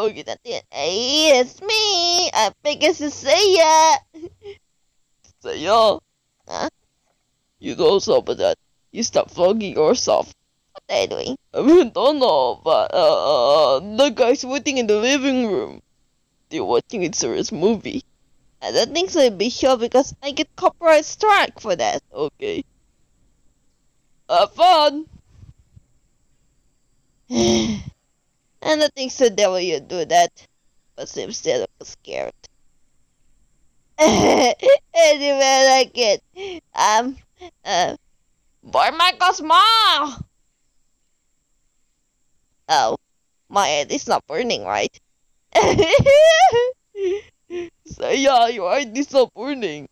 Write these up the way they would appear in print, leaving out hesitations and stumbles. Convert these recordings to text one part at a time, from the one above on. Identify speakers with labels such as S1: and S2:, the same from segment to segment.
S1: okay, that's it. Hey, it's me. I think it's Seiya.
S2: Seiya,
S1: Huh?
S2: you know something that you stop vlogging yourself.
S1: What are you doing?
S2: I don't know, but the guy's waiting in the living room. They're watching a serious movie.
S1: I don't think so, it'd be sure because I get copyright strike for that.
S2: Okay. Have fun.
S1: I don't think so, devil, you do that. But seems that I'm scared. Anyway, I like it. Boy, my Cosmo! Oh, my head is not burning, right?
S2: Seiya, your eyes is not burning.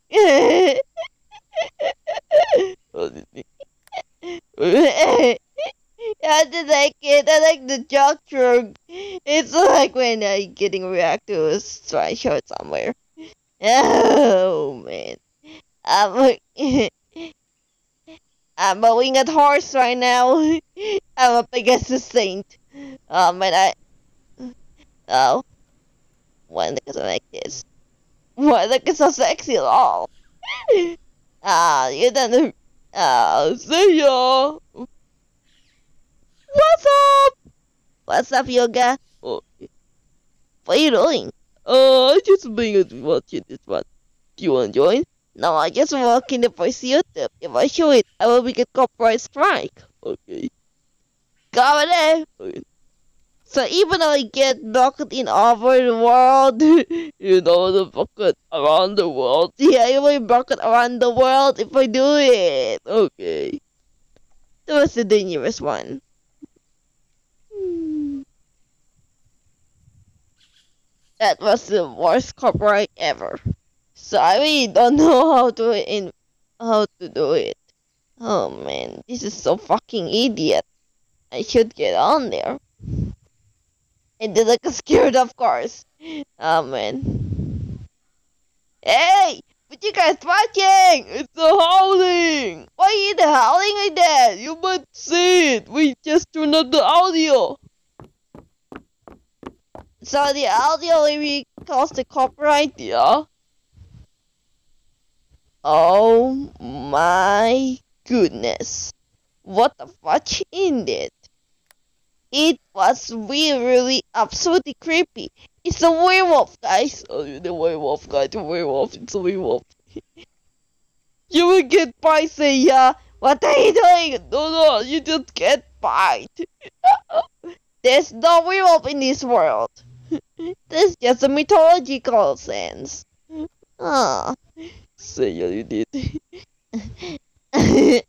S1: I just like it. I like the joke. It's like when I'm getting react to a strike shot somewhere. Oh man, I'm I'm a winged horse right now. I'm up against a saint. Man, oh, why look so like this? Why look so sexy at all? You don't.
S2: Seiya.
S1: What's up? What's up, Yoga?
S2: Oh,
S1: What are you doing?
S2: I just being watching this one. Do you want to join?
S1: No, I just walking the voice YouTube. If I show it, I will get copyright strike.
S2: Okay.
S1: Got it.
S2: Okay.
S1: So even though I get blocked in over the world,
S2: You know the bucket around the world.
S1: yeah, I will block it around the world if I do it.
S2: Okay.
S1: That was the dangerous one. That was the worst copyright ever. So I really don't know how to do it. Oh man, this is so fucking idiot. I should get on there. And then like scared of course. Oh man. Hey! What you guys watching?
S2: It's a howling.
S1: Why are you howling like that?
S2: You might see it. We just turned up the audio.
S1: So the audio maybe caused the copyright?
S2: Yeah.
S1: Oh my goodness. What the fuck in it? It was really absolutely creepy. It's a werewolf, guys.
S2: Oh, you're the werewolf guy. The werewolf. It's a werewolf. You will get bite, Seiya.
S1: What are you doing?
S2: No, you just get bite.
S1: There's no werewolf in this world. This is just a mythological sense. Ah.
S2: Seiya, you did. You're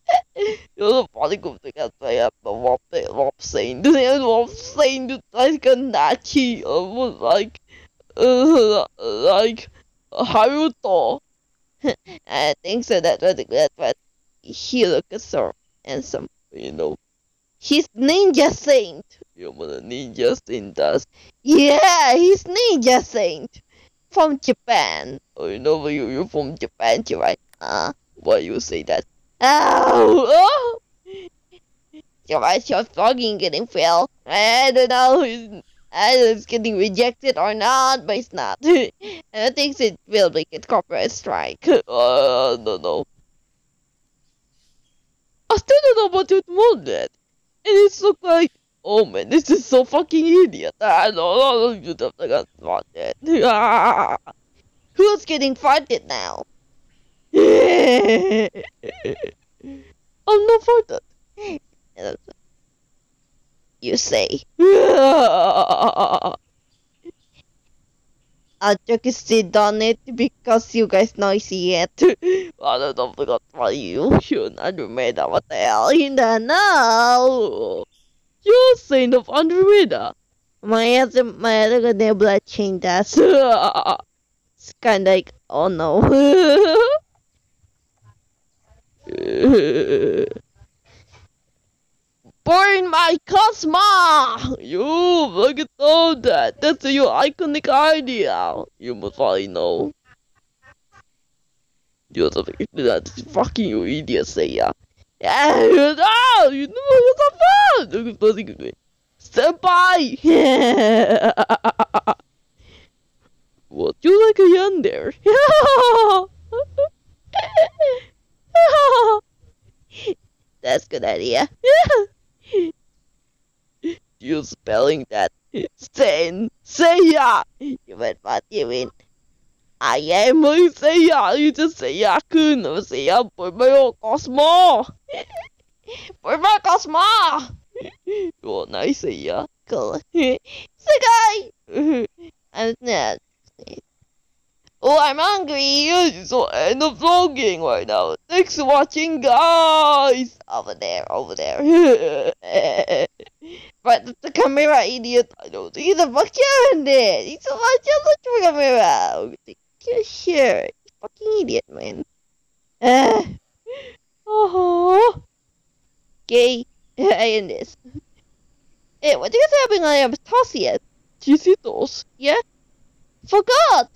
S2: the funny good thing I say about Wolf saying. The Wolf saying that like a Nachi was like Haruto.
S1: I think so. That's what he looks so handsome.
S2: You know,
S1: He's ninja saint.
S2: you're a ninja in does.
S1: Yeah, he's ninja saint from Japan.
S2: Oh, you know, you're from Japan, right? Why you say that?
S1: Oh, oh. Your vlogging getting failed. I don't know. It's getting rejected or not, but it's not. I think it will be a copyright strike.
S2: No. I still don't know about it more than that. And it's look like, oh man, this is so fucking idiot. I don't know, you don't forgot about that.
S1: Who's getting farted now?
S2: I'm not for that.
S1: You say. I'll just sit on it because you guys noisy yet.
S2: I don't forgot about you. You're Andromeda. What the hell?
S1: In the now.
S2: You're Saint of Andromeda.
S1: My other nebula chain does. It's kinda like, oh no.
S2: Burn my Cosmo! You look at all that. That's your iconic idea. You must probably know. You're the that's fucking you idiot, Seiya.
S1: Yeah,
S2: No, you know you're so fun. Senpai! Would you like a yandere?
S1: That's a good idea.
S2: You spelling that Seiya!
S1: You meant what you mean?
S2: I am a Seiya! You just Seiya-kun or Seiya por meu Cosmo!
S1: For my Cosmo!
S2: Oh, nice Seiya.
S1: Cool. Sagai! I'm not. Oh, I'm hungry!
S2: So end of vlogging right now. Thanks for watching, guys!
S1: Over there. But the camera, idiot!
S2: I don't
S1: He's a fucking idiot! He's a fucking camera! Sure. Fucking idiot, man. Okay, I end this. Hey, what do you guys having on Tossiet?
S2: Chisitos.
S1: Yeah? Forgot!